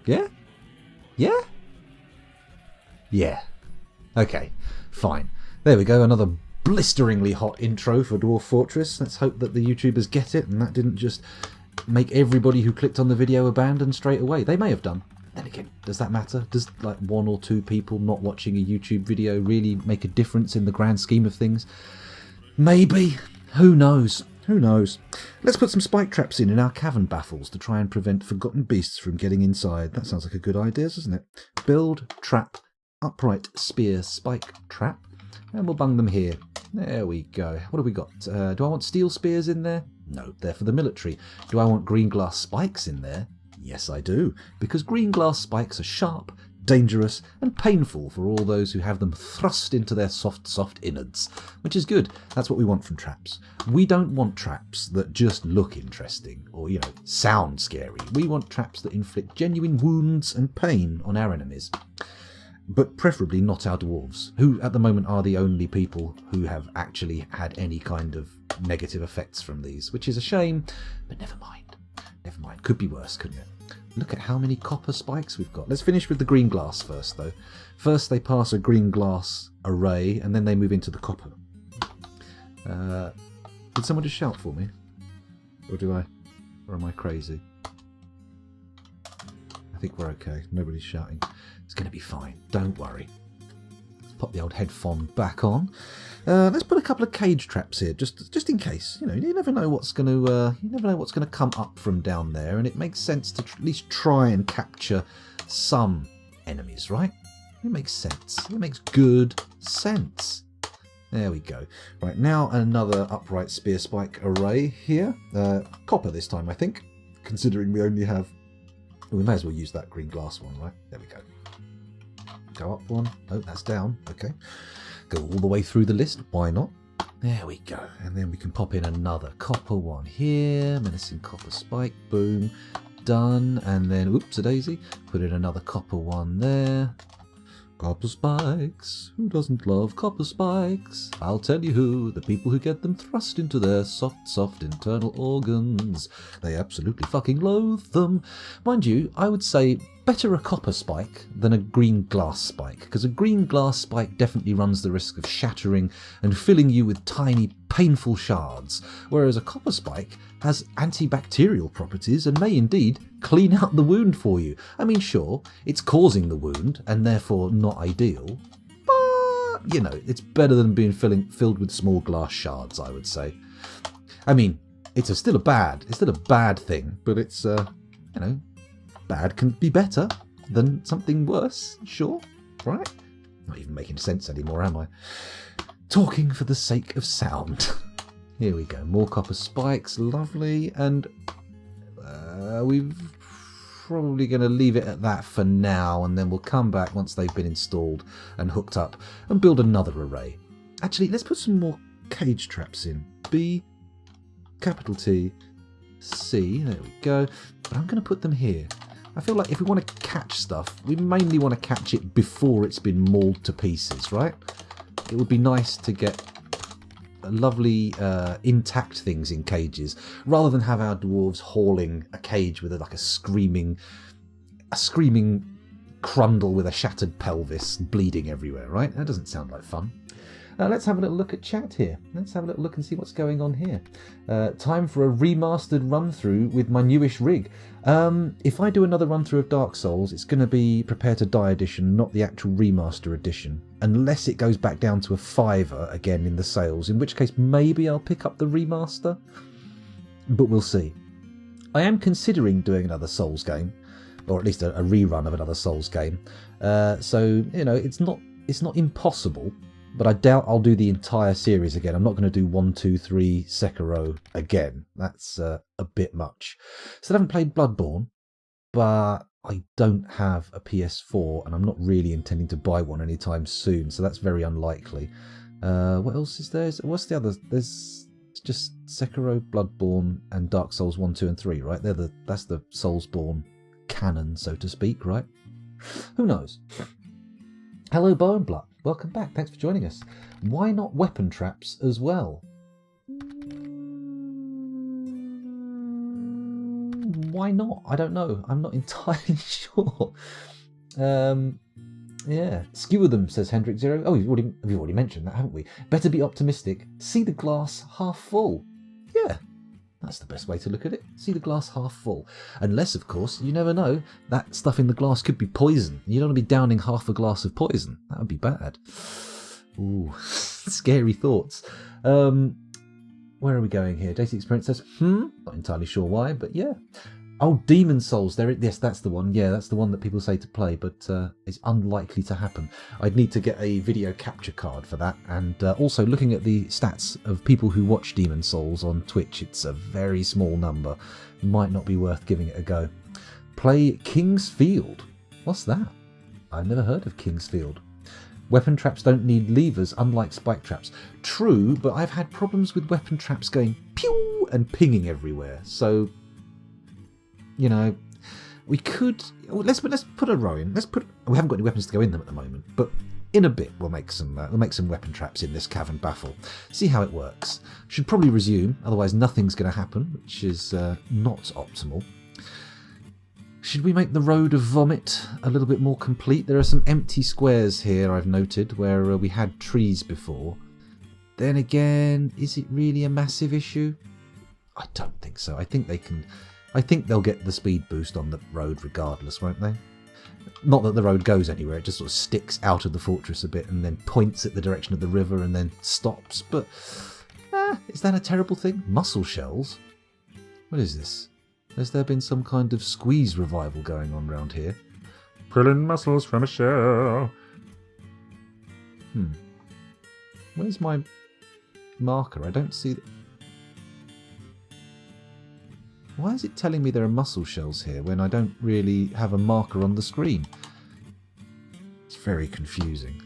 Yeah? Yeah? Yeah. Okay, fine. There we go, another blisteringly hot intro for Dwarf Fortress. Let's hope that the YouTubers get it and that didn't just make everybody who clicked on the video abandon straight away. They may have done. Then again, does that matter? Does like 1 or 2 people not watching a YouTube video really make a difference in the grand scheme of things? Maybe. Who knows? Who knows? Let's put some spike traps in our cavern baffles to try and prevent forgotten beasts from getting inside. That sounds like a good idea, doesn't it? Build, trap, upright spear, spike trap. And we'll bung them here. There we go. What have we got? Do I want steel spears in there? No, they're for the military. Do I want green glass spikes in there? Yes, I do. Because green glass spikes are sharp, dangerous, and painful for all those who have them thrust into their soft innards. Which is good. That's what we want from traps. We don't want traps that just look interesting or, sound scary. We want traps that inflict genuine wounds and pain on our enemies. But preferably not our dwarves, who at the moment are the only people who have actually had any kind of negative effects from these, which is a shame, but never mind. Never mind. Could be worse, couldn't it? Look at how many copper spikes we've got. Let's finish with the green glass first, though. First they pass a green glass array, and then they move into the copper. Did someone just shout for me? Or am I crazy? I think we're okay. Nobody's shouting. It's going to be fine. Don't worry. Let's pop the old headphone back on. Let's put a couple of cage traps here, just in case. You never know what's going to come up from down there, and it makes sense to at least try and capture some enemies, right? It makes sense. It makes good sense. There we go. Right, now another upright spear spike array here. Copper this time, I think, considering we only have... We may as well use that green glass one, right? There we go. Go up one. Oh, that's down. Okay. Go all the way through the list. Why not? There we go. And then we can pop in another copper one here. Menacing copper spike. Boom. Done. And then, oops-a-daisy. Put in another copper one there. Copper spikes. Who doesn't love copper spikes? I'll tell you who. The people who get them thrust into their soft internal organs. They absolutely fucking loathe them. Mind you, I would say better a copper spike than a green glass spike, because a green glass spike definitely runs the risk of shattering and filling you with tiny, painful shards, whereas a copper spike has antibacterial properties and may indeed clean out the wound for you. I mean, sure, it's causing the wound and therefore not ideal, but, it's better than being filled with small glass shards, I would say. I mean, it's still a bad thing, but it's, bad can be better than something worse, sure, right? Not even making sense anymore, am I? Talking for the sake of sound. Here we go, more copper spikes, lovely, and we're probably going to leave it at that for now, and then we'll come back once they've been installed and hooked up and build another array. Actually, let's put some more cage traps in. B, capital T, C, there we go, but I'm going to put them here. I feel like if we want to catch stuff, we mainly want to catch it before it's been mauled to pieces, right? It would be nice to get lovely intact things in cages, rather than have our dwarves hauling a cage with a screaming crundle with a shattered pelvis bleeding everywhere, right? That doesn't sound like fun. Let's have a little look at chat here. Let's have a little look and see what's going on here. Time for a remastered run-through with my newish rig. If I do another run-through of Dark Souls, it's going to be Prepare to Die edition, not the actual remaster edition. Unless it goes back down to a £5 again in the sales, in which case maybe I'll pick up the remaster. But we'll see. I am considering doing another Souls game, or at least a rerun of another Souls game. So, it's not impossible. But I doubt I'll do the entire series again. I'm not going to do 1, 2, 3 Sekiro again. That's a bit much. Still haven't played Bloodborne, but I don't have a PS4, and I'm not really intending to buy one anytime soon, so that's very unlikely. What else is there? What's the other? There's just Sekiro, Bloodborne, and Dark Souls 1, 2, and 3, right? That's the Soulsborne canon, so to speak, right? Who knows? Hello, Boneblood. Welcome back. Thanks for joining us. Why not weapon traps as well? Why not? I don't know. I'm not entirely sure. Yeah, skewer them, says Hendrik Zero. Oh, we've already mentioned that, haven't we? Better be optimistic. See the glass half full. Yeah, that's the best way to look at it. See the glass half full. Unless, of course, you never know, that stuff in the glass could be poison. You don't want to be downing half a glass of poison. That would be bad. Ooh, scary thoughts. Where are we going here? Dating Experience says, not entirely sure why, but yeah. Oh, Demon Souls. Yes, that's the one. Yeah, that's the one that people say to play, but it's unlikely to happen. I'd need to get a video capture card for that. And also, looking at the stats of people who watch Demon Souls on Twitch, it's a very small number. Might not be worth giving it a go. Play King's Field. What's that? I've never heard of King's Field. Weapon traps don't need levers, unlike spike traps. True, but I've had problems with weapon traps going pew and pinging everywhere. So, you know, we could let's put a row in. We haven't got any weapons to go in them at the moment, but in a bit we'll make some weapon traps in this cavern baffle. See how it works. Should probably resume, otherwise nothing's going to happen, which is not optimal. Should we make the Road of Vomit a little bit more complete? There are some empty squares here, I've noted, where we had trees before. Then again, is it really a massive issue? I don't think so. I think they'll get the speed boost on the road regardless, won't they? Not that the road goes anywhere, it just sort of sticks out of the fortress a bit and then points at the direction of the river and then stops. But, is that a terrible thing? Mussel shells? What is this? Has there been some kind of squeeze revival going on around here? Pulling mussels from a shell. Where's my marker? I don't see... Why is it telling me there are mussel shells here when I don't really have a marker on the screen? It's very confusing.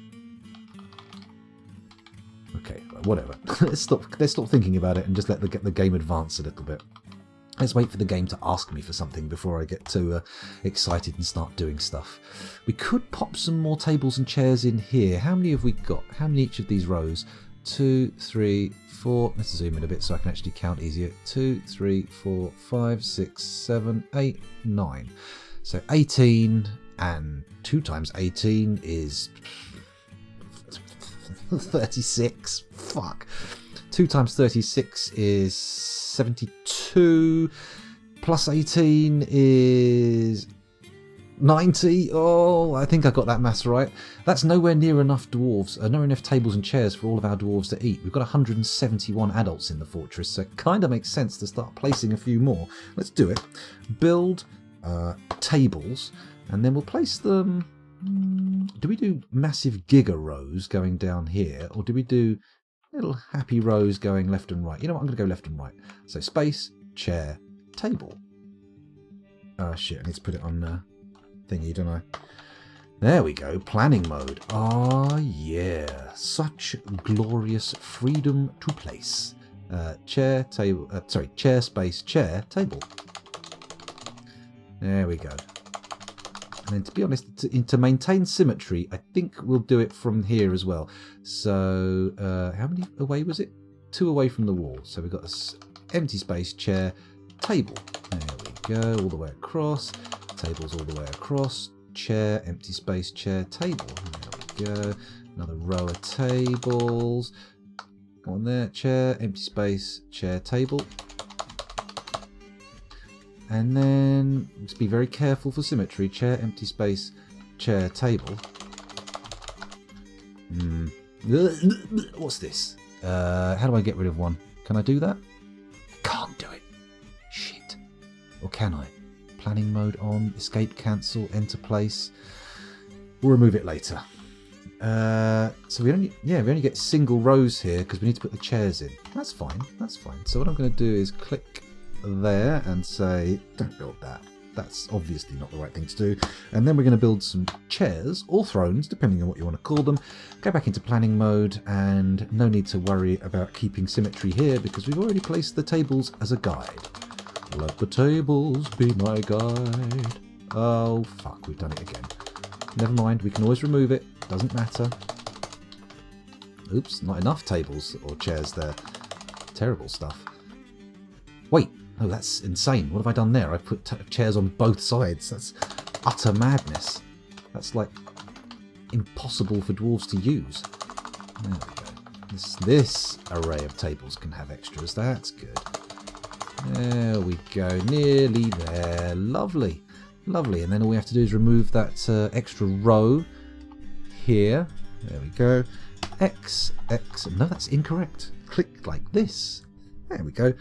Okay, whatever. Let's stop thinking about it and just let the game advance a little bit. Let's wait for the game to ask me for something before I get too excited and start doing stuff. We could pop some more tables and chairs in here. How many have we got? How many each of these rows? 2, 3, 4. Let's zoom in a bit so I can actually count easier. 2, 3, 4, 5, 6, 7, 8, 9. So 18, and 2 times 18 is 36. Fuck. 2 times 36 is 72, plus 18 is 90. Oh, I think I got that maths right. That's nowhere near enough dwarves, nowhere enough tables and chairs for all of our dwarves to eat. We've got 171 adults in the fortress, so it kind of makes sense to start placing a few more. Let's do it. Build tables, and then we'll place them... Do we do massive giga rows going down here, or do we do little happy rows going left and right? You know what, I'm going to go left and right. So space, chair, table. Oh shit, I need to put it on thingy, don't I? There we go, planning mode. Ah, yeah. Such glorious freedom to place. Chair, table, chair, space, chair, table. There we go. And then, to be honest, to maintain symmetry, I think we'll do it from here as well. So, how many away was it? 2 away from the wall. So we've got this empty space, chair, table. There we go, all the way across. Tables all the way across. Chair, empty space, chair, table. There we go. Another row of tables. Go on there. Chair, empty space, chair, table. And then, just be very careful for symmetry. Chair, empty space, chair, table. What's this? How do I get rid of one? Can I do that? Can't do it. Shit. Or can I? Planning mode on, escape, cancel, enter place. We'll remove it later. So we only get single rows here because we need to put the chairs in. That's fine. That's fine. So what I'm going to do is click there and say, don't build that. That's obviously not the right thing to do. And then we're going to build some chairs or thrones, depending on what you want to call them. Go back into planning mode, and no need to worry about keeping symmetry here because we've already placed the tables as a guide. Let the tables be my guide. Oh, fuck, we've done it again. Never mind, we can always remove it. Doesn't matter. Oops, not enough tables or chairs there. Terrible stuff. Wait, No, that's insane. What have I done there? I put chairs on both sides. That's utter madness. That's like impossible for dwarves to use. There we go. This array of tables can have extras. That's good. There we go. Nearly there. Lovely. Lovely. And then all we have to do is remove that extra row here. There we go. X. No, that's incorrect. Click like this. There we go.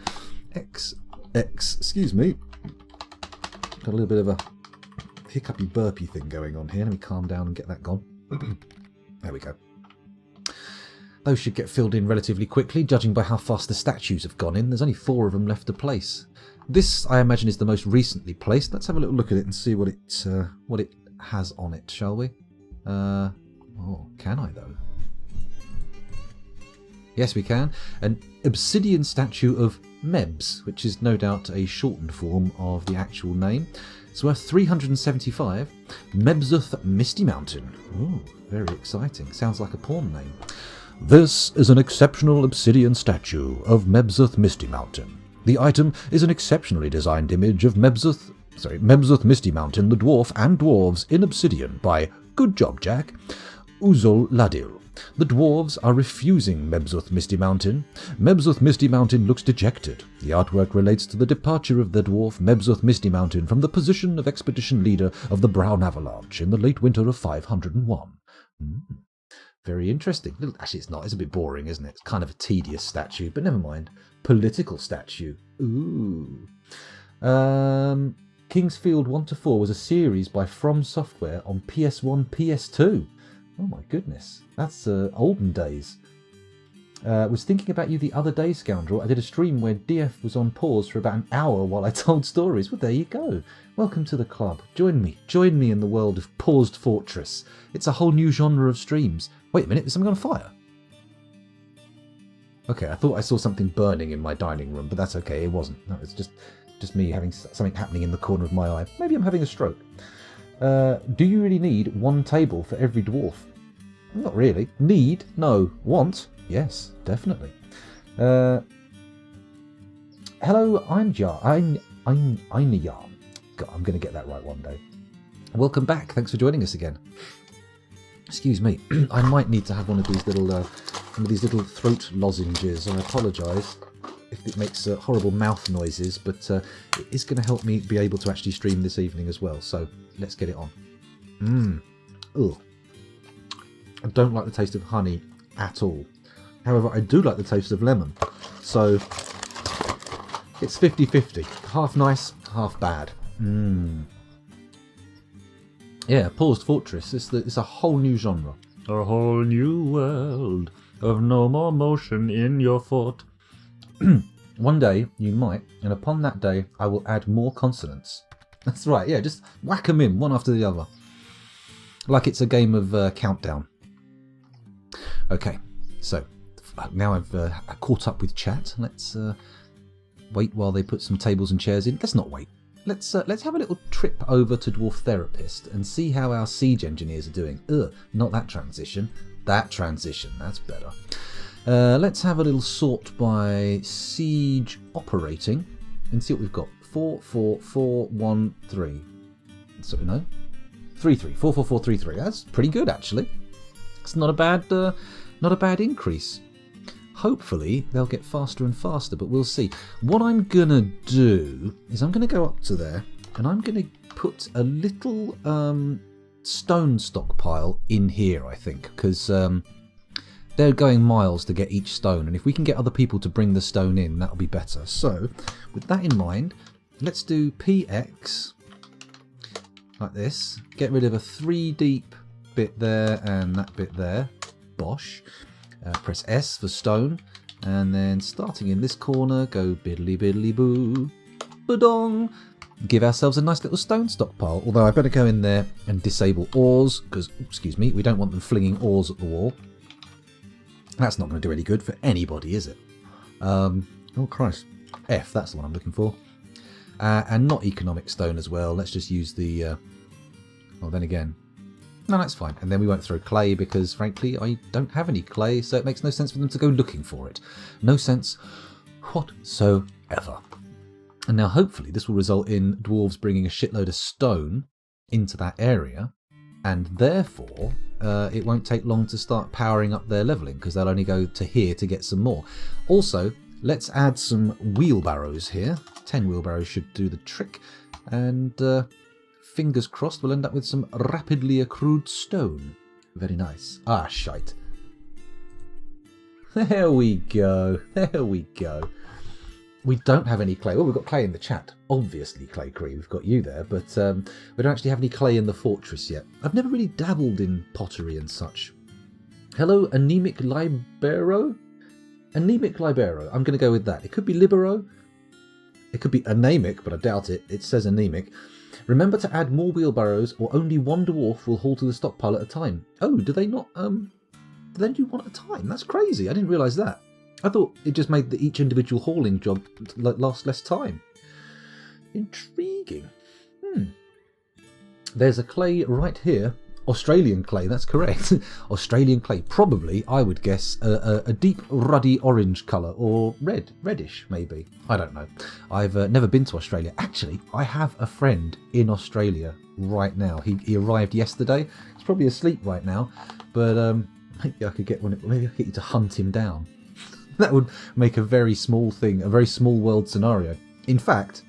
X. Excuse me. Got a little bit of a hiccupy burpy thing going on here. Let me calm down and get that gone. There we go. Those should get filled in relatively quickly, judging by how fast the statues have gone in. There's only 4 of them left to place. This, I imagine, is the most recently placed. Let's have a little look at it and see what it has on it, shall we? Oh, can I though? Yes, we can. An obsidian statue of Mebs, which is no doubt a shortened form of the actual name. It's worth 375. Mebzuth Misty Mountain. Ooh, very exciting. Sounds like a porn name. This is an exceptional obsidian statue of Mebzuth Misty Mountain. The item is an exceptionally designed image of Mebzuth Misty Mountain, the dwarf and dwarves in obsidian by, good job Jack, Uzul Ladil. The dwarves are refusing Mebzuth Misty Mountain. Mebzuth Misty Mountain looks dejected. The artwork relates to the departure of the dwarf Mebzuth Misty Mountain from the position of expedition leader of the Brown Avalanche in the late winter of 501. Very interesting. Actually, it's not. It's a bit boring, isn't it? It's kind of a tedious statue, but never mind. Political statue. Ooh. Kingsfield 1-4 was a series by From Software on PS1, PS2. Oh my goodness. That's olden days. Was thinking about you the other day, Scoundrel. I did a stream where DF was on pause for about an hour while I told stories. Well, there you go. Welcome to the club. Join me in the world of Paused Fortress. It's a whole new genre of streams. Wait a minute, is something on fire? Okay, I thought I saw something burning in my dining room, but that's okay, it wasn't. No, it's just me having something happening in the corner of my eye. Maybe I'm having a stroke. Do you really need one table for every dwarf? Not really. Need? No. Want? Yes, definitely. Hello, I'm Einiyam. God, I'm going to get that right one day. Welcome back. Thanks for joining us again. Excuse me. I might need to have one of these little throat lozenges. I apologise if it makes horrible mouth noises, but it is going to help me be able to actually stream this evening as well. So let's get it on. Ugh. I don't like the taste of honey at all. However, I do like the taste of lemon. So it's 50-50. Half nice, half bad. Yeah, Paused Fortress. It's a whole new genre. A whole new world of no more motion in your fort. One day you might, and upon that day I will add more consonants. That's right, yeah, just whack them in, one after the other. Like it's a game of countdown. Okay, so now I've caught up with chat. Let's wait while they put some tables and chairs in. Let's not wait. Let's have a little trip over to Dwarf Therapist and see how our siege engineers are doing. Not that transition. That transition. That's better. Let's have a little sort by siege operating and see what we've got. 4, 4, 4, 1, 3. So no, 3, 3. 4, 4, 4, 3, 3. That's pretty good actually. It's not a bad increase. Hopefully they'll get faster and faster, but we'll see. What I'm gonna do is I'm gonna go up to there and I'm gonna put a little stone stockpile in here, I think, because they're going miles to get each stone, and if we can get other people to bring the stone in, that'll be better. So with that in mind, let's do PX like this. Get rid of a 3 deep bit there and that bit there. Bosh. Press S for stone, and then starting in this corner, go biddly biddly boo, badong. Give ourselves a nice little stone stockpile. Although I better go in there and disable ores, because, excuse me, we don't want them flinging ores at the wall. That's not going to do any good for anybody, is it? Oh Christ, F, that's the one I'm looking for. And not economic stone as well. Let's just use the. Well, then again. No, that's fine. And then we won't throw clay because, frankly, I don't have any clay, so it makes no sense for them to go looking for it. No sense whatsoever. And now hopefully this will result in dwarves bringing a shitload of stone into that area, and therefore it won't take long to start powering up their leveling, because they'll only go to here to get some more. Also, let's add some wheelbarrows here. 10 wheelbarrows should do the trick, and fingers crossed we'll end up with some rapidly accrued stone. Very nice. Ah, shite. There we go. There we go. We don't have any clay. Well, we've got clay in the chat. Obviously, Clay Cree, we've got you there. But we don't actually have any clay in the fortress yet. I've never really dabbled in pottery and such. Hello, Anemic Libero? Anemic Libero. I'm going to go with that. It could be Libero. It could be anemic, but I doubt it. It says anemic. Remember to add more wheelbarrows, or only one dwarf will haul to the stockpile at a time. Oh, do they not... do they do one at a time? That's crazy. I didn't realise that. I thought it just made each individual hauling job last less time. Intriguing. There's a clay right here. Australian clay, that's correct. Australian clay. Probably, I would guess, a deep ruddy orange colour, or reddish maybe. I don't know. I've never been to Australia. Actually, I have a friend in Australia right now. He arrived yesterday. He's probably asleep right now, but maybe I could get maybe I could get you to hunt him down. That would make a very small thing, a very small world scenario. In fact,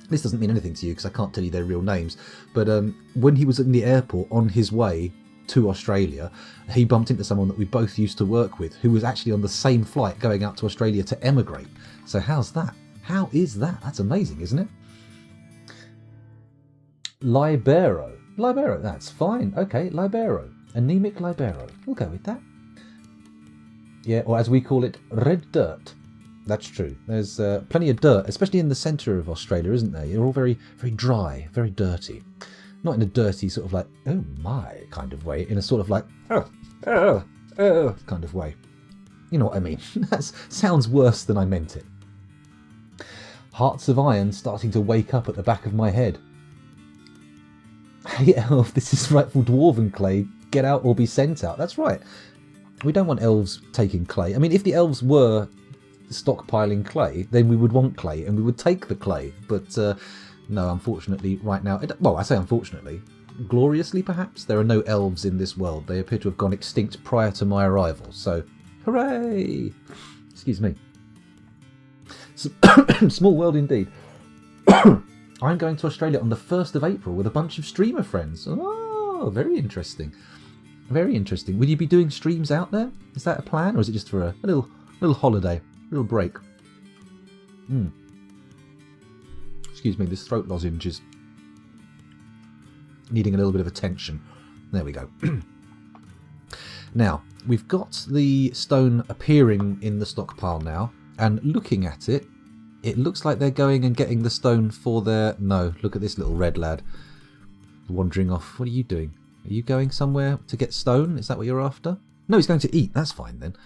this doesn't mean anything to you because I can't tell you their real names, but when he was in the airport on his way to Australia, he bumped into someone that we both used to work with who was actually on the same flight going out to Australia to emigrate. So how's that? How is that? That's amazing, isn't it? Libero. Libero, that's fine. Okay, Libero. Anemic Libero. We'll go with that. Yeah, or as we call it, red dirt. That's true. There's plenty of dirt, especially in the centre of Australia, isn't there? You're all very, very dry, very dirty. Not in a dirty sort of like, oh my kind of way, in a sort of like, oh kind of way. You know what I mean? That sounds worse than I meant it. Hearts of iron starting to wake up at the back of my head. Hey elf, this is rightful dwarven clay. Get out or be sent out. That's right. We don't want elves taking clay. I mean, if the elves were stockpiling clay, then we would want clay and we would take the clay. But no, unfortunately, right now... Well, I say unfortunately. Gloriously, perhaps? There are no elves in this world. They appear to have gone extinct prior to my arrival. So, hooray! Excuse me. Small world indeed. I'm going to Australia on the 1st of April with a bunch of streamer friends. Oh, very interesting. Very interesting. Will you be doing streams out there? Is that a plan, or is it just for a little holiday, a little break? Excuse me, this throat lozenge is needing a little bit of attention. There we go. Now, we've got the stone appearing in the stockpile now, and looking at it, it looks like they're going and getting the stone for their... No, look at this little red lad wandering off. What are you doing? Are you going somewhere to get stone? Is that what you're after? No, he's going to eat. That's fine then.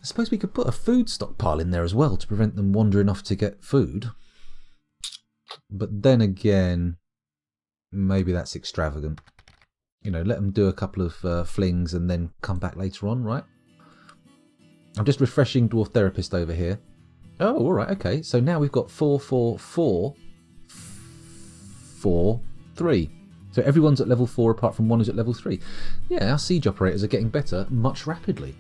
I suppose we could put a food stockpile in there as well to prevent them wandering off to get food. But then again, maybe that's extravagant. You know, let them do a couple of flings and then come back later on, right? I'm just refreshing Dwarf Therapist over here. Oh, all right, okay. So now we've got 4, 4, 4, 4, 3. So everyone's at level 4 apart from one who's at level 3. Yeah, our siege operators are getting better much rapidly.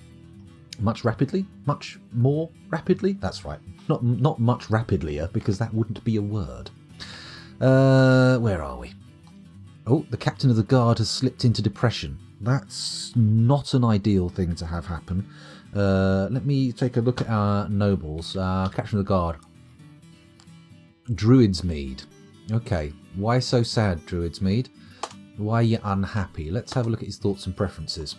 Much rapidly? Much more rapidly? That's right. Not much rapidlier, because that wouldn't be a word. Where are we? Oh, the captain of the guard has slipped into depression. That's not an ideal thing to have happen. Let me take a look at our nobles. Captain of the guard. Druid's Mead. Okay, why so sad, Druid's Mead? Why are you unhappy? Let's have a look at his thoughts and preferences.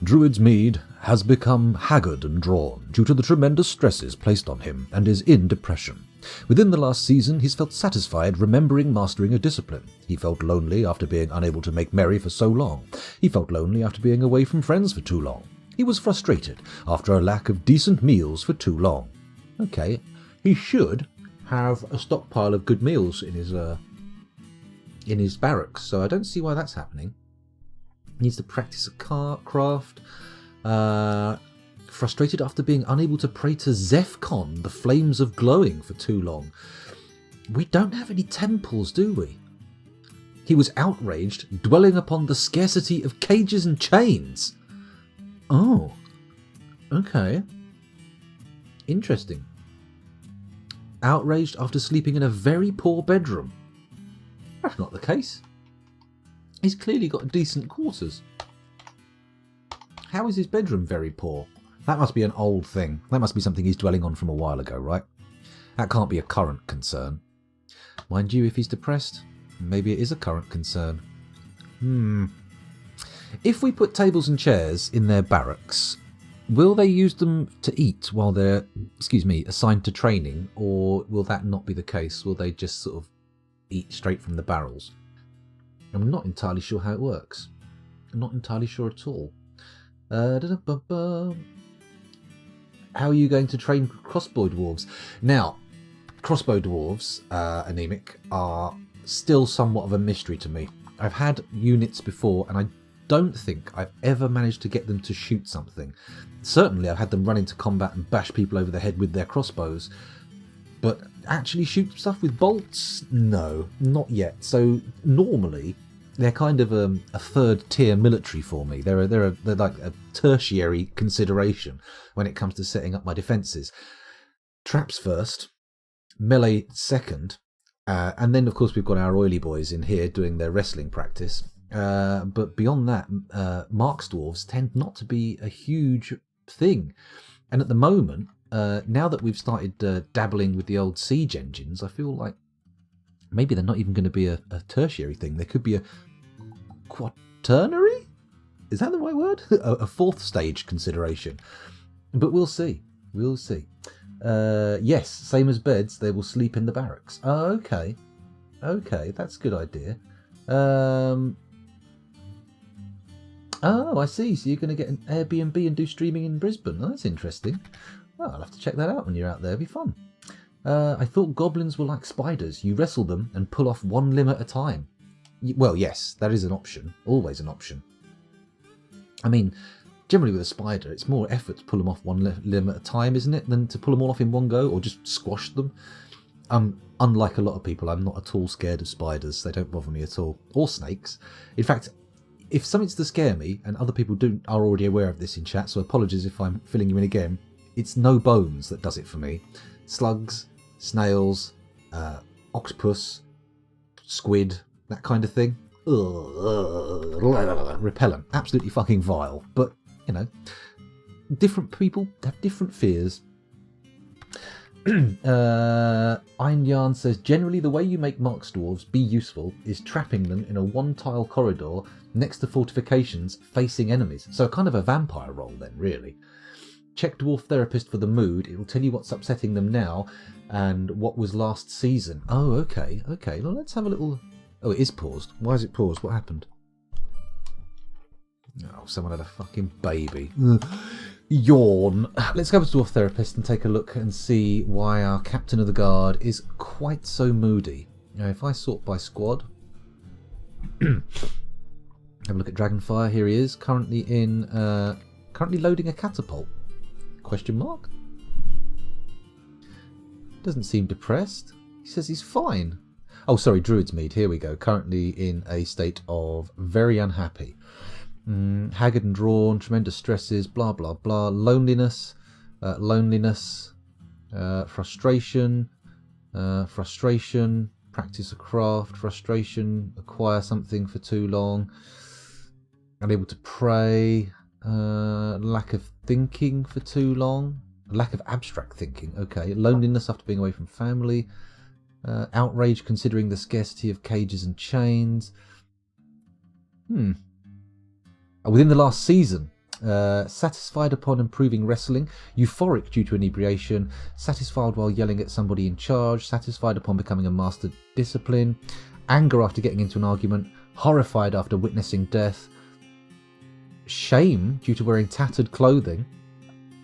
Druid's Mead has become haggard and drawn due to the tremendous stresses placed on him and is in depression. Within the last season, he's felt satisfied remembering mastering a discipline. He felt lonely after being unable to make merry for so long. He felt lonely after being away from friends for too long. He was frustrated after a lack of decent meals for too long. Okay, he should have a stockpile of good meals in his barracks, so I don't see why that's happening. He needs to practice a craft. Frustrated after being unable to pray to Zephcon, the flames of glowing, for too long. We don't have any temples, do we? He was outraged, dwelling upon the scarcity of cages and chains. Oh, okay. Interesting. Outraged after sleeping in a very poor bedroom. That's not the case. He's clearly got decent quarters. How is his bedroom very poor? That must be an old thing. That must be something he's dwelling on from a while ago, right? That can't be a current concern. Mind you, if he's depressed, maybe it is a current concern. If we put tables and chairs in their barracks, will they use them to eat while they're, assigned to training, or will that not be the case? Will they just sort of eat straight from the barrels? I'm not entirely sure how it works. I'm not entirely sure at all. How are you going to train crossbow dwarves? Now, crossbow dwarves, anemic, are still somewhat of a mystery to me. I've had units before, and I don't think I've ever managed to get them to shoot something. Certainly I've had them run into combat and bash people over the head with their crossbows, but actually shoot stuff with bolts? No, not yet. So normally they're kind of a third tier military for me. They're like a tertiary consideration when it comes to setting up my defences. Traps first, melee second, and then of course we've got our oily boys in here doing their wrestling practice. But beyond that, Marks dwarves tend not to be a huge thing. And at the moment, now that we've started dabbling with the old siege engines, I feel like maybe they're not even going to be a tertiary thing. There could be a quaternary? Is that the right word? A fourth stage consideration. But we'll see. We'll see. Yes, same as beds, they will sleep in the barracks. Oh, okay. Okay, that's a good idea. Oh, I see. So you're going to get an Airbnb and do streaming in Brisbane. Oh, that's interesting. Well, I'll have to check that out when you're out there. It'll be fun. I thought goblins were like spiders. You wrestle them and pull off one limb at a time. Well, yes, that is an option. Always an option. I mean, generally with a spider, it's more effort to pull them off one limb at a time, isn't it, than to pull them all off in one go or just squash them. Unlike a lot of people, I'm not at all scared of spiders. They don't bother me at all. Or snakes. In fact, if something's to scare me, and other people are already aware of this in chat, so apologies if I'm filling you in again, it's no bones that does it for me. Slugs, snails, octopus, squid, that kind of thing. Repellent. Absolutely fucking vile. But, you know, different people have different fears. Einjarn says, generally the way you make Marks dwarves be useful is trapping them in a one-tile corridor next to fortifications facing enemies. So kind of a vampire role then, really. Check Dwarf Therapist for the mood. It will tell you what's upsetting them now and what was last season. Oh, okay, okay. Well, let's have a little... Oh, it is paused. Why is it paused? What happened? Oh, someone had a fucking baby. Yawn. Let's go to Dwarf Therapist and take a look and see why our Captain of the Guard is quite so moody. Now, if I sort by squad... have a look at Dragonfire. Here he is. Currently loading a catapult. Question mark? Doesn't seem depressed. He says he's fine. Oh, sorry, Druid's Mead. Here we go. Currently in a state of very unhappy. Haggard and drawn, tremendous stresses, blah, blah, blah. Loneliness, frustration, practice a craft, frustration, acquire something for too long, unable to pray, lack of thinking for too long, lack of abstract thinking, okay, loneliness after being away from family, outrage considering the scarcity of cages and chains. Within the last season, satisfied upon improving wrestling, euphoric due to inebriation, satisfied while yelling at somebody in charge, satisfied upon becoming a master discipline, anger after getting into an argument, horrified after witnessing death, shame due to wearing tattered clothing,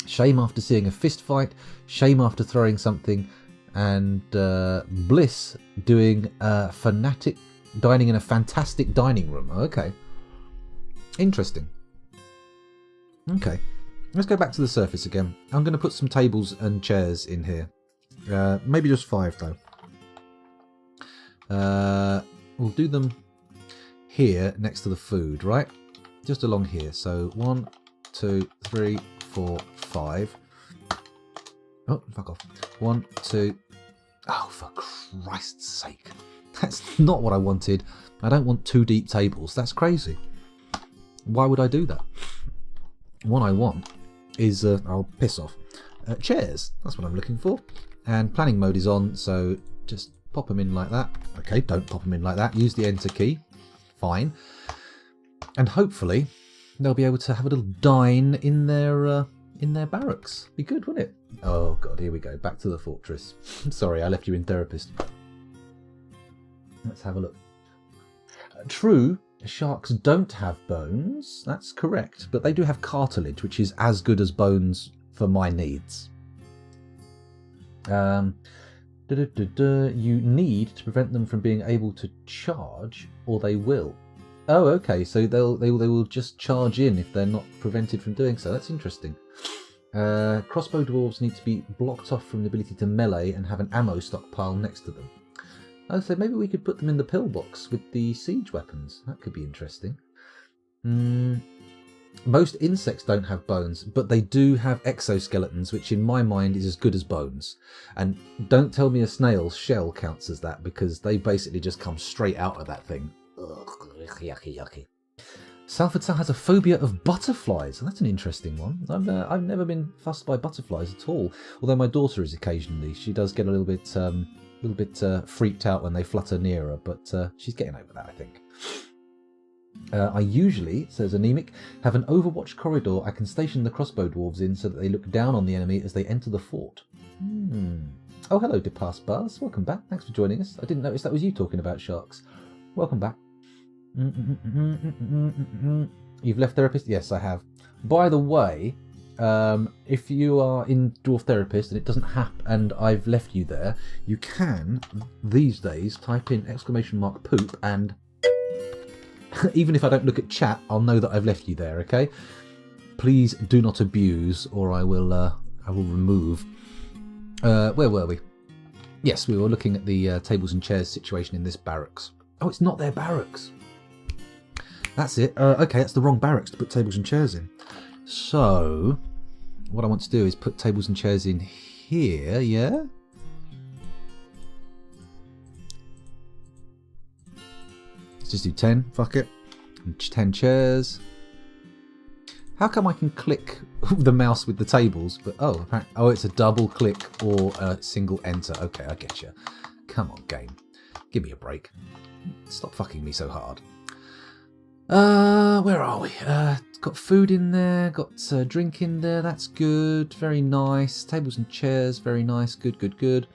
shame after seeing a fist fight, shame after throwing something, and bliss doing dining in a fantastic dining room. Okay. Interesting. Okay. let's go back to the surface again. I'm going to put some tables and chairs in here. Maybe just 5 though. We'll do them here next to the food, right? Just along here. So 1, 2, 3, 4, 5. Oh, fuck off. 1, 2. Oh, for Christ's sake. That's not what I wanted. I don't want 2 deep tables. That's crazy. Why would I do that? What I want is, I'll piss off, chairs. That's what I'm looking for. And planning mode is on, so just pop them in like that. Okay, don't pop them in like that. Use the enter key. Fine. And hopefully they'll be able to have a little dine in their barracks. Be good, wouldn't it? Oh god, here we go. Back to the fortress. Sorry, I left you in therapist. Let's have a look. True, sharks don't have bones. That's correct. But they do have cartilage, which is as good as bones for my needs. You need to prevent them from being able to charge, or they will. Oh, okay. So they will just charge in if they're not prevented from doing so. That's interesting. Crossbow dwarves need to be blocked off from the ability to melee and have an ammo stockpile next to them. Oh, so maybe we could put them in the pillbox with the siege weapons. That could be interesting. Most insects don't have bones, but they do have exoskeletons, which in my mind is as good as bones. And don't tell me a snail's shell counts as that, because they basically just come straight out of that thing. Ugh, yucky, yucky. Salford has a phobia of butterflies. That's an interesting one. I've never been fussed by butterflies at all. Although my daughter is occasionally. She does get a little bit freaked out when they flutter near her, but she's getting over that, I think. I usually, says Anemic, have an overwatch corridor I can station the crossbow dwarves in so that they look down on the enemy as they enter the fort. Oh, hello, Depass Bars. Welcome back. Thanks for joining us. I didn't notice that was you talking about sharks. Welcome back. You've left therapist? Yes, I have. By the way, if you are in Dwarf Therapist and it doesn't happen and I've left you there, you can, these days, type in !poop and even if I don't look at chat, I'll know that I've left you there, okay? Please do not abuse or I will remove. Where were we? Yes, we were looking at the tables and chairs situation in this barracks. Oh, it's not their barracks. That's it. Okay, that's the wrong barracks to put tables and chairs in. So, what I want to do is put tables and chairs in here, yeah? Let's just do 10, fuck it. 10 chairs. How come I can click the mouse with the tables, but oh, it's a double click or a single enter. Okay, I get you. Come on, game. Give me a break. Stop fucking me so hard. Where are we? Got food in there, got drink in there, that's good, very nice. Tables and chairs, very nice, good, good, good.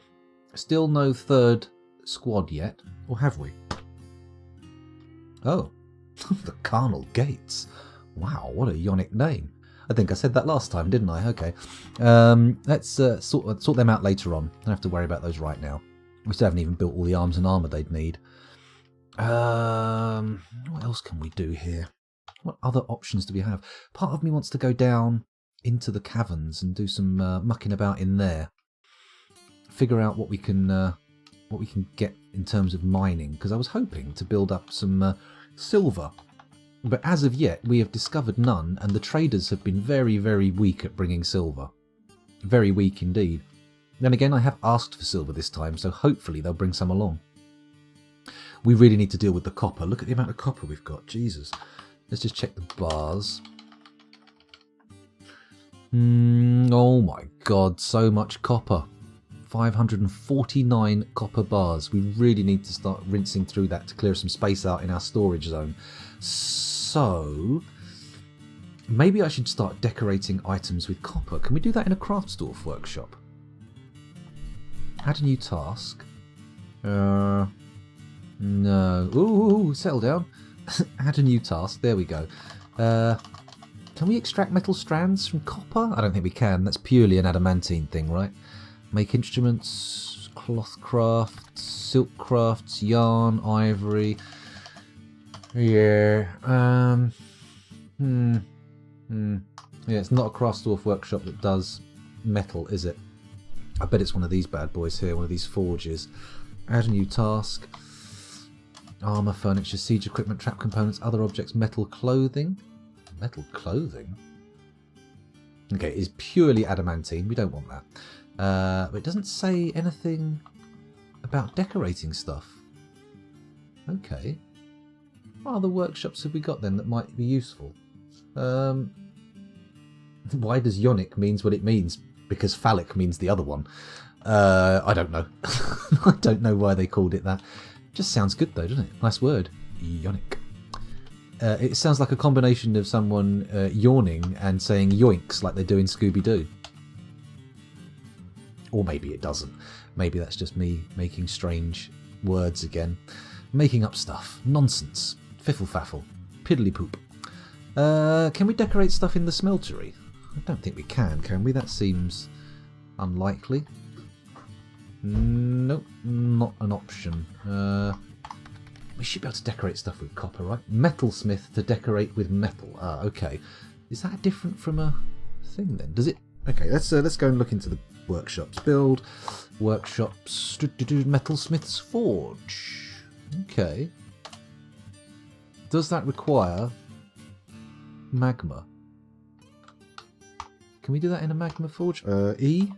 Still no third squad yet, or have we? Oh, the Carnal Gates. Wow, what a yonic name. I think I said that last time, didn't I? Okay. Let's sort them out later on. Don't have to worry about those right now. We still haven't even built all the arms and armour they'd need. What else can we do here? What other options do we have? Part of me wants to go down into the caverns and do some mucking about in there. Figure out what we can get in terms of mining, because I was hoping to build up some silver. But as of yet, we have discovered none, and the traders have been very, very weak at bringing silver. Very weak indeed. Then again, I have asked for silver this time, so hopefully they'll bring some along. We really need to deal with the copper. Look at the amount of copper we've got. Jesus. Let's just check the bars. Oh my god, so much copper. 549 copper bars. We really need to start rinsing through that to clear some space out in our storage zone. So, maybe I should start decorating items with copper. Can we do that in a Craftsdorf workshop? Add a new task. No. Ooh, settle down. Add a new task. There we go. Can we extract metal strands from copper? I don't think we can. That's purely an adamantine thing, right? Make instruments, cloth crafts, silk crafts, yarn, ivory. Yeah. Yeah, it's not a craft dwarf workshop that does metal, is it? I bet it's one of these bad boys here, one of these forges. Add a new task. Armour, furniture, siege equipment, trap components, other objects, metal clothing. Metal clothing? Okay, it is purely adamantine. We don't want that. But it doesn't say anything about decorating stuff. Okay. What other workshops have we got then that might be useful? Why does yonic means what it means? Because phallic means the other one. I don't know. I don't know why they called it that. Just sounds good though, doesn't it? Nice word. Yonic. It sounds like a combination of someone yawning and saying yoinks like they do in Scooby-Doo. Or maybe it doesn't. Maybe that's just me making strange words again. Making up stuff. Nonsense. Fiffle-faffle. Piddly-poop. Can we decorate stuff in the smeltery? I don't think we can we? That seems unlikely. Nope, not an option. We should be able to decorate stuff with copper, right? Metalsmith to decorate with metal. Ah, okay. Is that different from a thing then? Does it? Okay, let's go and look into the workshops. Build workshops. Metalsmith's forge. Okay. Does that require magma? Can we do that in a magma forge? E.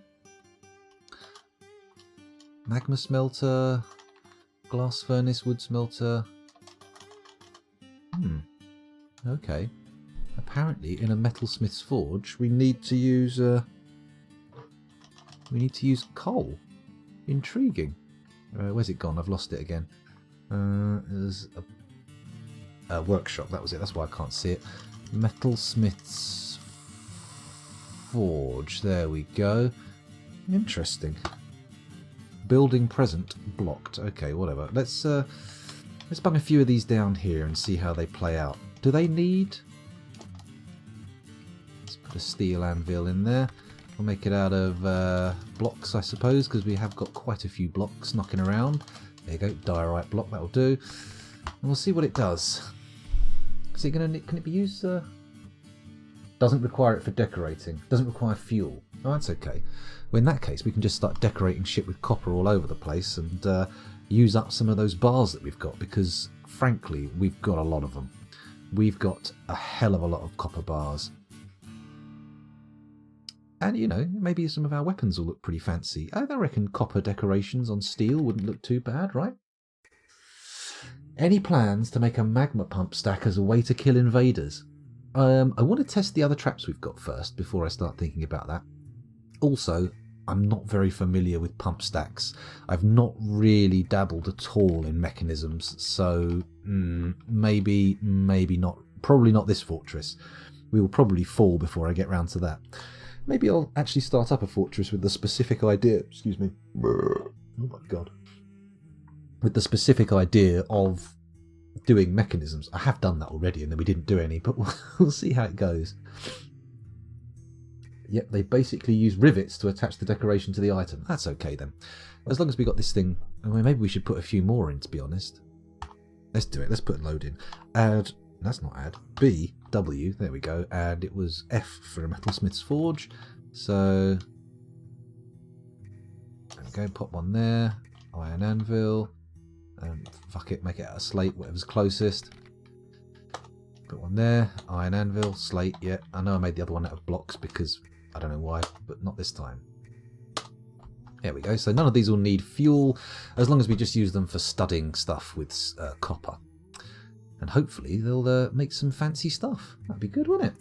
Magma smelter. Glass furnace, wood smelter. Okay. Apparently, in a metalsmith's forge, we need to use coal. Intriguing. Where's it gone? I've lost it again. There's a workshop. That was it. That's why I can't see it. Metalsmith's forge. There we go. Interesting. Building present blocked. Okay, whatever. Let's bung a few of these down here and see how they play out. Do they need? Let's put a steel anvil in there. We'll make it out of blocks, I suppose, because we have got quite a few blocks knocking around. There you go, diorite block. That'll do. And we'll see what it does. Is it gonna? Can it be used? Doesn't require it for decorating. Doesn't require fuel. Oh, that's okay. Well, in that case, we can just start decorating shit with copper all over the place and use up some of those bars that we've got because, frankly, we've got a lot of them. We've got a hell of a lot of copper bars. And, you know, maybe some of our weapons will look pretty fancy. I reckon copper decorations on steel wouldn't look too bad, right? Any plans to make a magma pump stack as a way to kill invaders? I want to test the other traps we've got first before I start thinking about that. Also, I'm not very familiar with pump stacks. I've not really dabbled at all in mechanisms, so maybe not. Probably not this fortress. We will probably fall before I get round to that. Maybe I'll actually start up a fortress with the specific idea. Excuse me. Oh my god. With the specific idea of doing mechanisms. I have done that already, and then we didn't do any, but we'll see how it goes. Yep, they basically use rivets to attach the decoration to the item. That's okay then. As long as we got this thing... I mean, maybe we should put a few more in, to be honest. Let's do it. Let's put a load in. Add... That's not add. B, W. There we go. And it was F for a metalsmith's forge. So... There we go. Pop one there. Iron anvil. Fuck it. Make it out of slate. Whatever's closest. Put one there. Iron anvil. Slate. Yeah. I know I made the other one out of blocks because... I don't know why, but not this time. There we go. So none of these will need fuel, as long as we just use them for studding stuff with copper. And hopefully they'll make some fancy stuff. That'd be good, wouldn't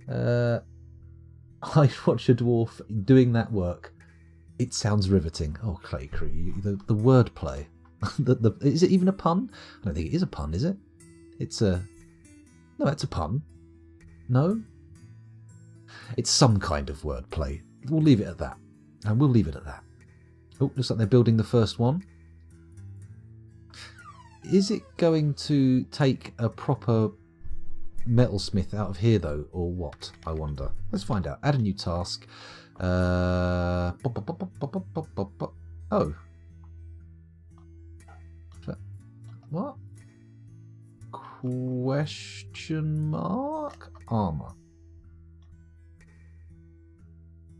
it? I'd watch a dwarf doing that work. It sounds riveting. Oh, Clay Crew, the wordplay. Is it even a pun? I don't think it is a pun, is it? It's a... No, it's a pun. No? It's some kind of wordplay. We'll leave it at that. And we'll leave it at that. Oh, looks like they're building the first one. Is it going to take a proper metalsmith out of here, though, or what? I wonder. Let's find out. Add a new task. Oh. What? Question mark? Armour.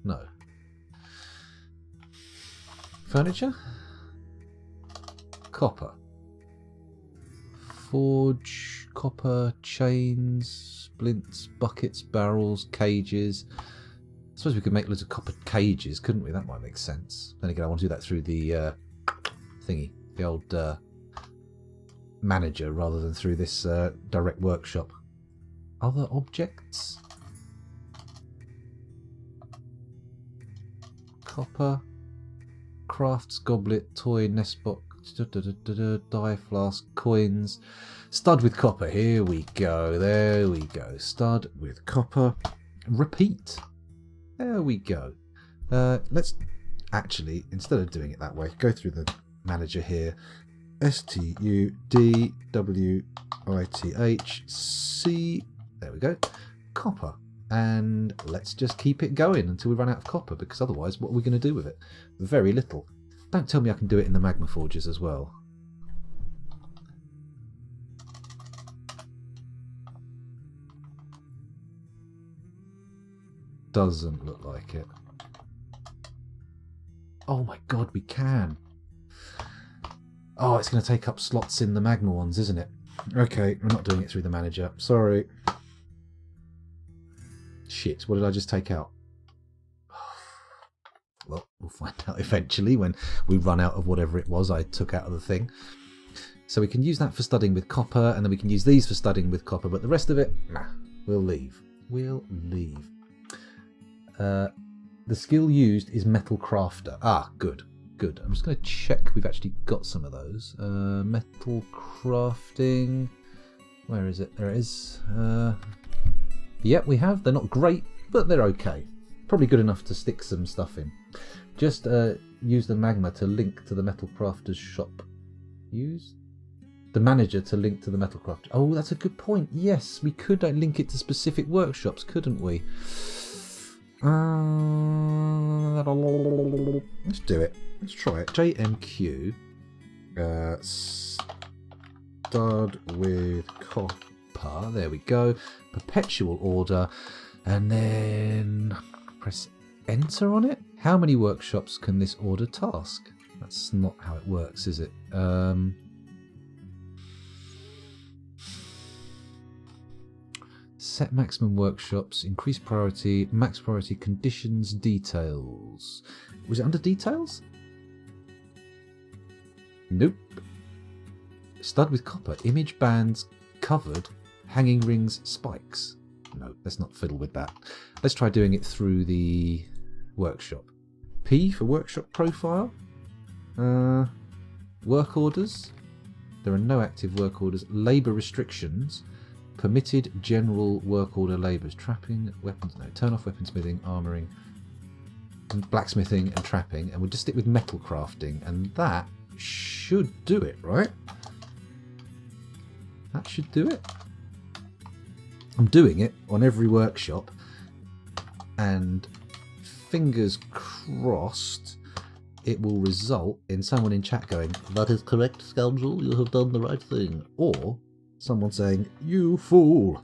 No. Furniture? Copper. Forge, copper, chains, splints, buckets, barrels, cages. I suppose we could make loads of copper cages, couldn't we? That might make sense. Then again, I want to do that through the thingy, the old manager, rather than through this direct workshop. Other objects? Copper, crafts, goblet, toy, nest box, dye flask, coins. Stud with copper. Here we go. There we go. Stud with copper. Repeat. There we go. Let's actually, instead of doing it that way, go through the manager here. STUDWITHC. There we go. Copper. And let's just keep it going until we run out of copper, because otherwise what are we going to do with it? Very little. Don't tell me I can do it in the magma forges as well. Doesn't look like it. Oh my god, we can. Oh, it's going to take up slots in the magma ones, isn't it? Okay, we're not doing it through the manager. Sorry. Shit, what did I just take out? Well, we'll find out eventually when we run out of whatever it was I took out of the thing. So we can use that for studying with copper, and then we can use these for studying with copper, but the rest of it, nah, we'll leave. We'll leave. The skill used is Metal Crafter. Ah, good. Good. I'm just going to check we've actually got some of those. Metal Crafting. Where is it? There it is. Yep, we have. They're not great, but they're okay. Probably good enough to stick some stuff in. Just use the magma to link to the Metal Crafter's shop. Use the manager to link to the Metal Crafter. Oh, that's a good point. Yes, we could link it to specific workshops, couldn't we? Let's do it. Let's try it. JMQ. Stud with copper. There we go. Perpetual order. And then press enter on it. How many workshops can this order task? That's not how it works, is it? Set maximum workshops, increase priority, max priority, conditions, details. Was it under details? Nope. Stud with copper, image bands, covered, hanging rings, spikes. No, let's not fiddle with that. Let's try doing it through the workshop. P for workshop profile. Work orders. There are no active work orders. Labour restrictions. Permitted general work order labours. Trapping, weapons, no. Turn off weaponsmithing, armouring, blacksmithing and trapping. And we'll just stick with metal crafting. And that should do it, right? That should do it. I'm doing it on every workshop. And fingers crossed it will result in someone in chat going, "That is correct, scoundrel. You have done the right thing." Or someone saying, "You fool!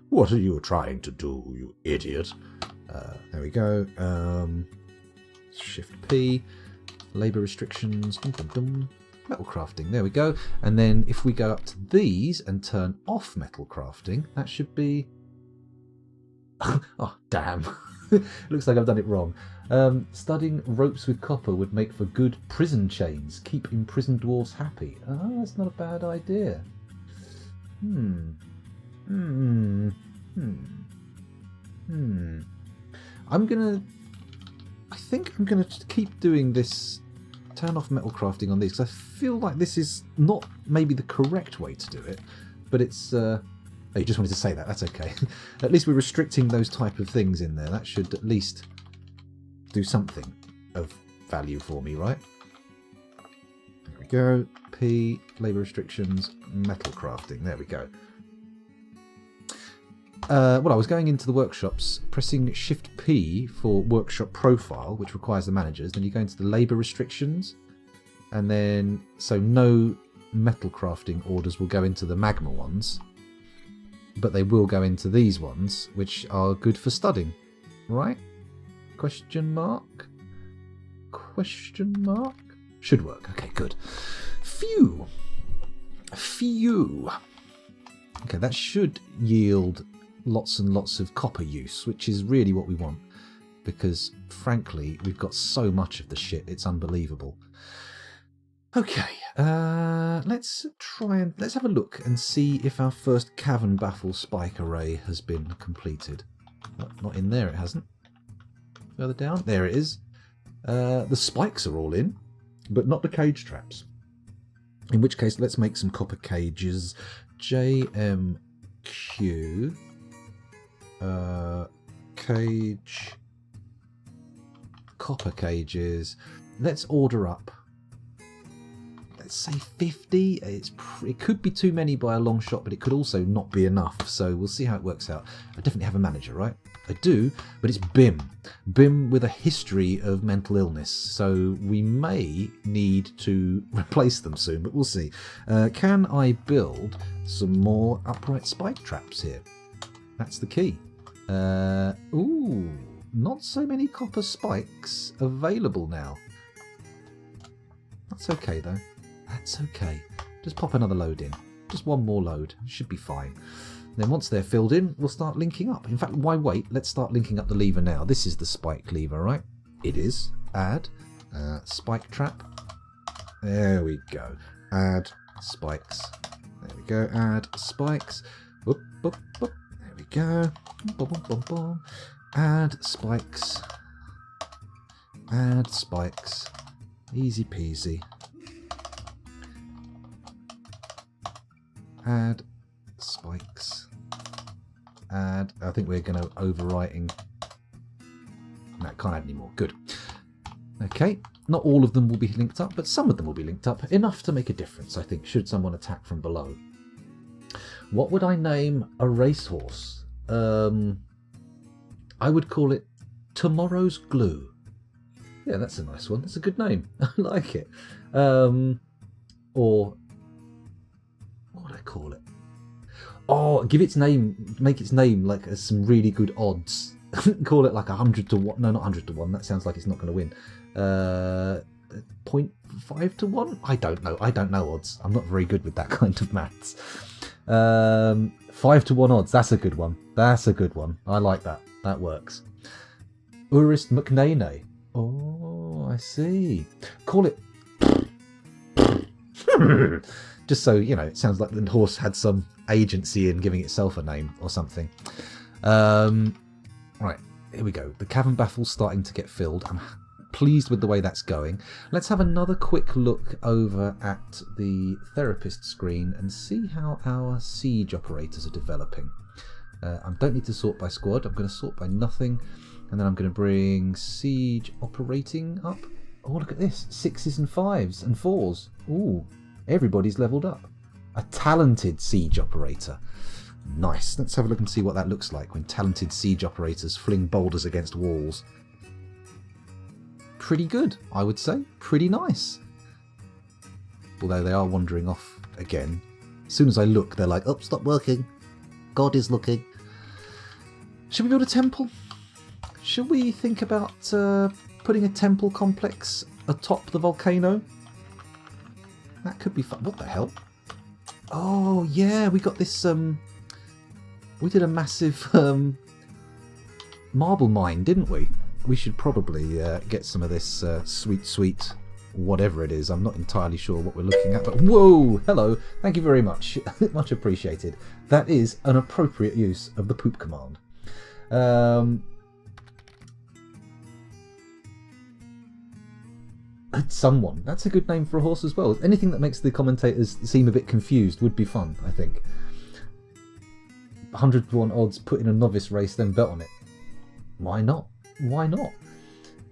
What are you trying to do, you idiot?" There we go. Shift P. Labour restrictions. Dum, dum, dum. Metal crafting. There we go. And then if we go up to these and turn off metal crafting, that should be... oh, damn. Looks like I've done it wrong. Studying ropes with copper would make for good prison chains. Keep imprisoned dwarves happy. Oh, that's not a bad idea. I think I'm gonna keep doing this. Turn off metal crafting on these, because I feel like this is not maybe the correct way to do it, but it's oh, you just wanted to say that. That's okay. At least we're restricting those type of things in there. That should at least do something of value for me, right? There we go. P, labour restrictions, metal crafting. There we go. Well, I was going into the workshops, pressing Shift P for workshop profile, which requires the managers. Then you go into the labour restrictions, and then so no metal crafting orders will go into the magma ones, but they will go into these ones, which are good for studying, right? Question mark? Question mark? Should work. Okay, good. Phew. Phew. Okay, that should yield lots and lots of copper use, which is really what we want. Because, frankly, we've got so much of the shit, it's unbelievable. Okay, let's have a look and see if our first cavern baffle spike array has been completed. Not in there, it hasn't. Further down, there it is. The spikes are all in, but not the cage traps. In which case, let's make some copper cages. JMQ cage, copper cages. Let's order up. Let's say 50. It could be too many by a long shot, but it could also not be enough. So we'll see how it works out. I definitely have a manager, right? I do, but it's Bim. Bim with a history of mental illness. So we may need to replace them soon, but we'll see. Can I build some more upright spike traps here? That's the key. Ooh, not so many copper spikes available now. That's okay though. That's okay. Just pop another load in. Just one more load. Should be fine. Then once they're filled in, we'll start linking up. In fact, why wait? Let's start linking up the lever now. This is the spike lever, right? It is. Add. Spike trap. There we go. Add spikes. There we go. Add spikes. Whoop, whoop, whoop. There we go. Boom, boom, boom, boom. Add spikes. Add spikes. Easy peasy. Add spikes. Add. I think we're going to overwriting. No, can't add any more. Good. Okay. Not all of them will be linked up, but some of them will be linked up. Enough to make a difference, I think, should someone attack from below. What would I name a racehorse? I would call it Tomorrow's Glue. Yeah, that's a nice one. That's a good name. I like it. Or what would I call it? Oh, give its name. Make its name like some really good odds. Call it like 100 to 1. No, not 100 to 1. That sounds like it's not going to win. 0.5 to 1. I don't know. I don't know odds. I'm not very good with that kind of maths. 5 to 1 odds. That's a good one. That's a good one. I like that. That works. Urist McNane. Oh, I see. Call it. Just so, you know, it sounds like the horse had some agency in giving itself a name or something. Right, here we go. The cavern baffle's starting to get filled. I'm pleased with the way that's going. Let's have another quick look over at the therapist screen and see how our siege operators are developing. I don't need to sort by squad. I'm going to sort by nothing. And then I'm going to bring siege operating up. Oh, look at this. 6s and 5s and 4s. Ooh, everybody's leveled up. A talented siege operator. Nice. Let's have a look and see what that looks like when talented siege operators fling boulders against walls. Pretty good, I would say. Pretty nice. Although they are wandering off again. As soon as I look, they're like, oh, stop working. God is looking. Should we build a temple? Should we think about putting a temple complex atop the volcano? That could be fun. What the hell? Oh, yeah, we got this... we did a massive marble mine, didn't we? We should probably get some of this sweet whatever it is. I'm not entirely sure what we're looking at, but whoa, hello. Thank you very much. Much appreciated. That is an appropriate use of the poop command. Someone. That's a good name for a horse as well. Anything that makes the commentators seem a bit confused would be fun, I think. 100 to 1 odds, put in a novice race, then bet on it. Why not? Why not?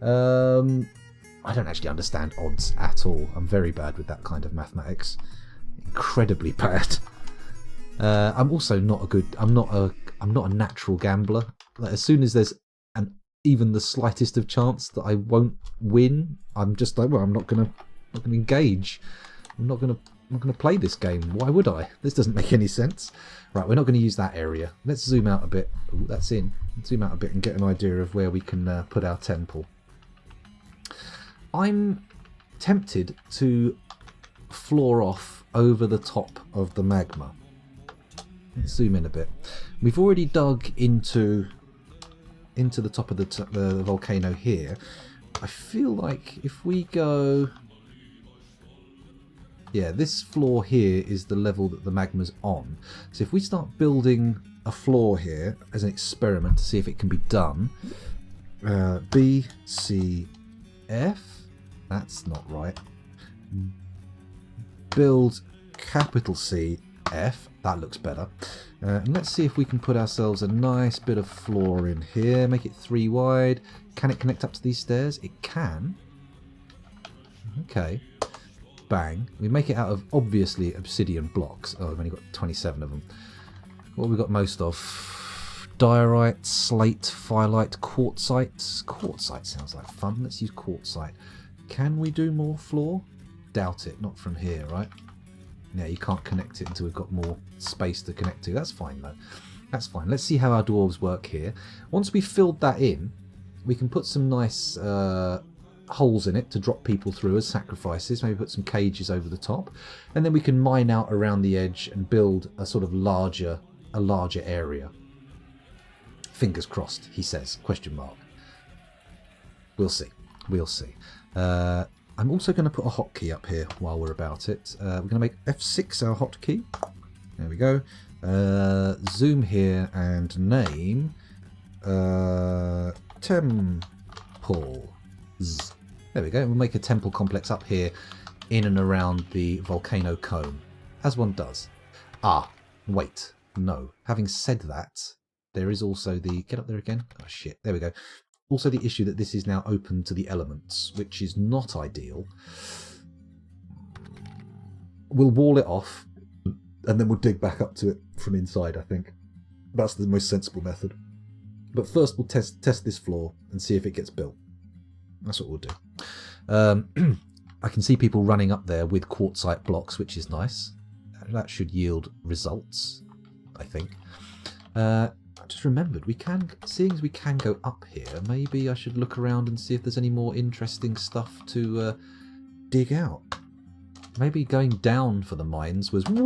I don't actually understand odds at all. I'm very bad with that kind of mathematics. Incredibly bad. I'm also not a good. I'm not a natural gambler. Like, as soon as there's even the slightest of chance that I won't win, I'm just like, well, I'm not gonna engage. I'm not gonna not going to play this game. Why would I? This doesn't make any sense. Right, we're not going to use that area. Let's zoom out a bit. Ooh, that's in. Let's zoom out a bit and get an idea of where we can put our temple. I'm tempted to floor off over the top of the magma. Let's zoom in a bit. We've already dug into the top of the volcano here. I feel like if we go... Yeah, this floor here is the level that the magma's on. So if we start building a floor here as an experiment to see if it can be done. B, C, F. That's not right. Build capital C, F. That looks better. And let's see if we can put ourselves a nice bit of floor in here. Make it 3 wide. Can it connect up to these stairs? It can. Okay. Bang. We make it out of, obviously, obsidian blocks. Oh, I've only got 27 of them. What have we got most of? Diorite, slate, firelight, quartzite. Quartzite sounds like fun. Let's use quartzite. Can we do more floor? Doubt it. Not from here, right? Yeah, you can't connect it until we've got more space to connect to. That's fine, though. That's fine. Let's see how our dwarves work here. Once we've filled that in, we can put some nice holes in it to drop people through as sacrifices. Maybe put some cages over the top. And then we can mine out around the edge and build a sort of larger area. Fingers crossed, he says. Question mark. We'll see. We'll see. I'm also going to put a hotkey up here while we're about it. We're going to make F6 our hotkey. There we go. Zoom here and name temples. There we go. We'll make a temple complex up here in and around the volcano cone, as one does. Ah, wait. No. Having said that, there is also the... Get up there again. Oh, shit. There we go. Also the issue that this is now open to the elements, which is not ideal. We'll wall it off, and then we'll dig back up to it from inside, I think. That's the most sensible method. But first we'll test this floor and see if it gets built. That's what we'll do. I can see people running up there with quartzite blocks, which is nice. That should yield results, I think. I just remembered, seeing as we can go up here, maybe I should look around and see if there's any more interesting stuff to dig out. Maybe going down for the mines was... Whoa!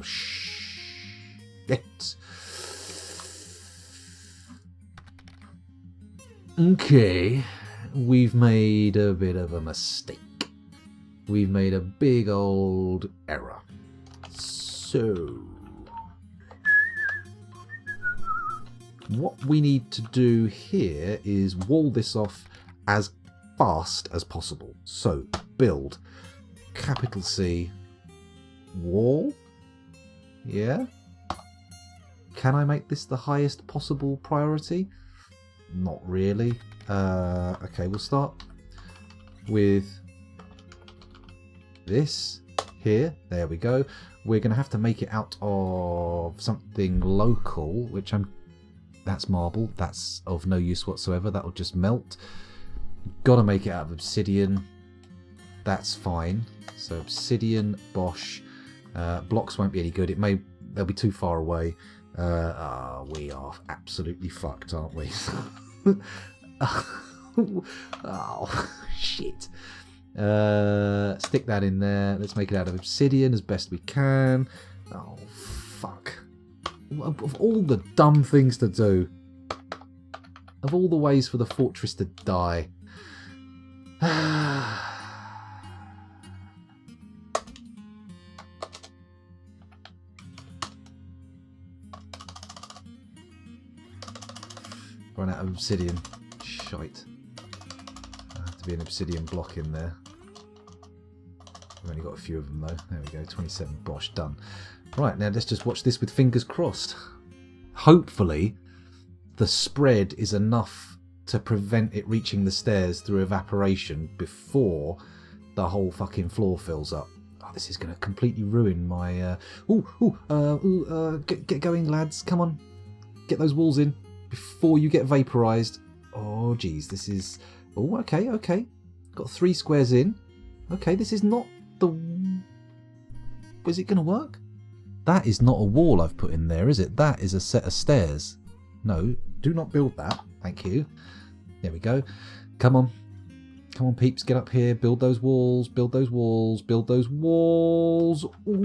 Shit. Okay, we've made a bit of a mistake. We've made a big old error. So, what we need to do here is wall this off as fast as possible. So, build capital C wall. Yeah. Can I make this the highest possible priority? Not really. Okay, we'll start with this here. There we go. We're going to have to make it out of something local, which that's marble. That's of no use whatsoever. That'll just melt. Got to make it out of obsidian. That's fine. So obsidian, bosh. Blocks won't be any good. They'll be too far away. We are absolutely fucked, aren't we? Oh, shit. Stick that in there. Let's make it out of obsidian as best we can. Oh, fuck. Of all the dumb things to do, of all the ways for the fortress to die. Run out of obsidian. Shite. There have to be an obsidian block in there. We've only got a few of them though. There we go. 27. Bosh. Done. Right, now let's just watch this with fingers crossed. Hopefully the spread is enough to prevent it reaching the stairs through evaporation before the whole fucking floor fills up. Oh, this is going to completely ruin my... Get going, lads. Come on. Get those walls in before you get vaporized. Oh, geez. This is Oh, okay, okay. Got 3 squares in. Okay, this is not the... Is it going to work? That is not a wall I've put in there, is it? That is a set of stairs. No, do not build that. Thank you. There we go. Come on. Come on, peeps, get up here. Build those walls. Build those walls. Build those walls. Ooh,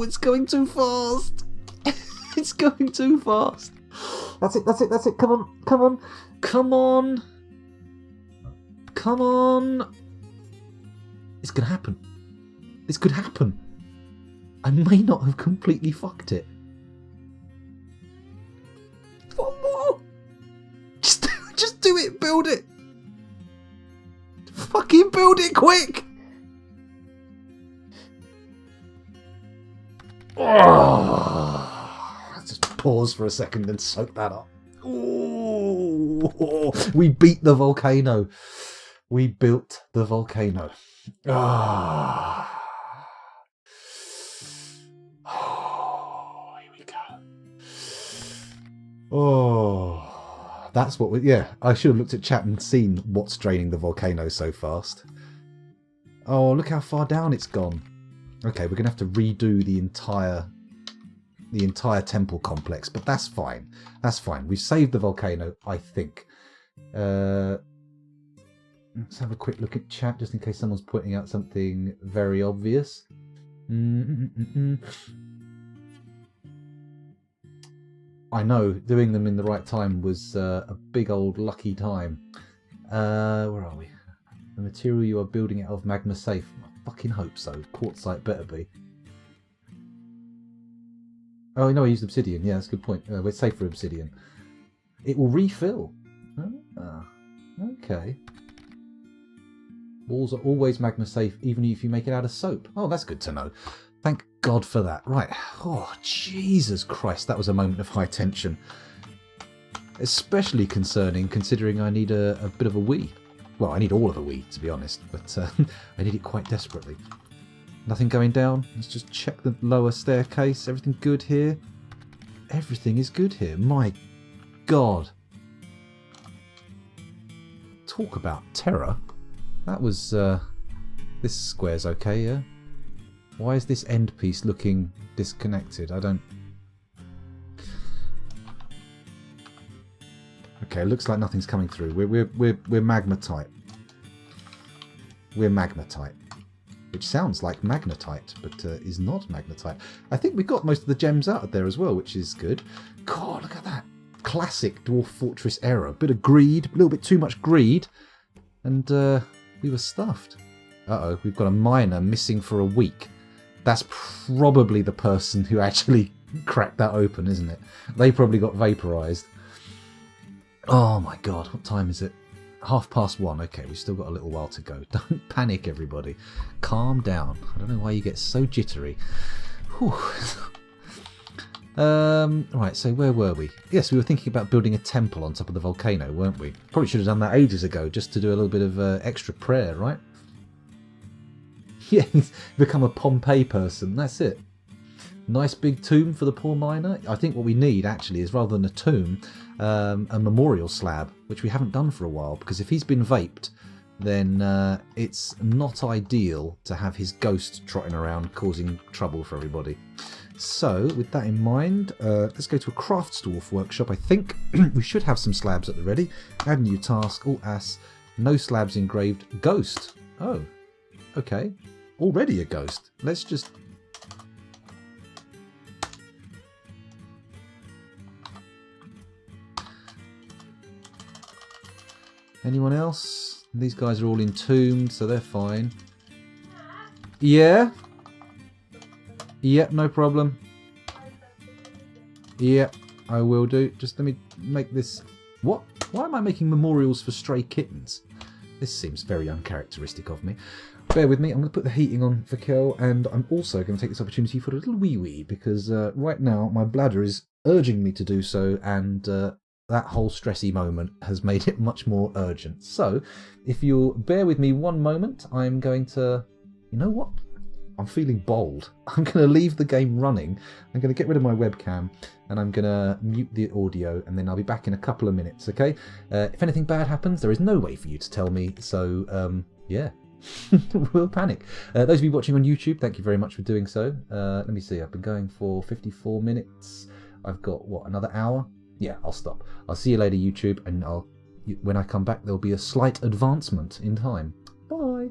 it's going too fast. It's going too fast. That's it, that's it, that's it. Come on, come on, come on. Come on. It's going to happen. This could happen. I may not have completely fucked it. One more. Just do it. Build it. Fucking build it quick. Oh, let's just pause for a second and soak that up. Oh, we beat the volcano. We built the volcano. Ah. Oh, here we go. Oh, that's what we... Yeah, I should have looked at chat and seen what's draining the volcano so fast. Oh, look how far down it's gone. Okay, we're going to have to redo the entire temple complex, but that's fine. That's fine. We've saved the volcano, I think. Let's have a quick look at chat, just in case someone's pointing out something very obvious. I know, doing them in the right time was a big old lucky time. Where are we? The material you are building out of magma safe. I fucking hope so. Quartzite better be. Oh, no, I used obsidian. Yeah, that's a good point. We're safe for obsidian. It will refill. Okay. Walls are always magma safe, even if you make it out of soap. Oh, that's good to know. Thank God for that. Right. Oh, Jesus Christ. That was a moment of high tension. Especially concerning, considering I need a bit of a wee. Well, I need all of a wee, to be honest. But I need it quite desperately. Nothing going down. Let's just check the lower staircase. Everything good here? Everything is good here. My God. Talk about terror. That was... this square's okay, yeah? Why is this end piece looking disconnected? I don't... Okay, looks like nothing's coming through. We're magmatite. We're magmatite. Which sounds like magnetite, but is not magnetite. I think we got most of the gems out of there as well, which is good. God, look at that. Classic Dwarf Fortress error. Bit of greed, a little bit too much greed. And we were stuffed. Uh-oh, we've got a miner missing for a week. That's probably the person who actually cracked that open, isn't it? They probably got vaporized. Oh my God, what time is it? 1:30. Okay, we've still got a little while to go. Don't panic, everybody. Calm down. I don't know why you get so jittery. Whew. Right, so where were we? Yes, we were thinking about building a temple on top of the volcano, weren't we? Probably should have done that ages ago, just to do a little bit of extra prayer, right? Yeah, he's become a Pompeii person, that's it. Nice big tomb for the poor miner. I think what we need, actually, is rather than a tomb, a memorial slab, which we haven't done for a while, because if he's been vaped, then it's not ideal to have his ghost trotting around causing trouble for everybody. So, with that in mind, let's go to a craftsdwarf workshop, I think. We should have some slabs at the ready. Add new task, all ass, no slabs engraved, ghost. Oh, okay. Already a ghost. Let's just... Anyone else? These guys are all entombed, so they're fine. Yeah? Yep, no problem. Yep, I will do. Just let me make this... What? Why am I making memorials for stray kittens? This seems very uncharacteristic of me. Bear with me, I'm going to put the heating on for Kel, and I'm also going to take this opportunity for a little wee-wee, because right now my bladder is urging me to do so, and that whole stressy moment has made it much more urgent. So, if you'll bear with me one moment, I'm going to... You know what? I'm feeling bold. I'm going to leave the game running. I'm going to get rid of my webcam and I'm going to mute the audio, and then I'll be back in a couple of minutes, okay? If anything bad happens, there is no way for you to tell me, so yeah. We'll panic. Those of you watching on YouTube, thank you very much for doing so. Let me see, I've been going for 54 minutes. I've got, what, another hour? Yeah, I'll stop. I'll see you later, YouTube, and when I come back, there'll be a slight advancement in time. Bye.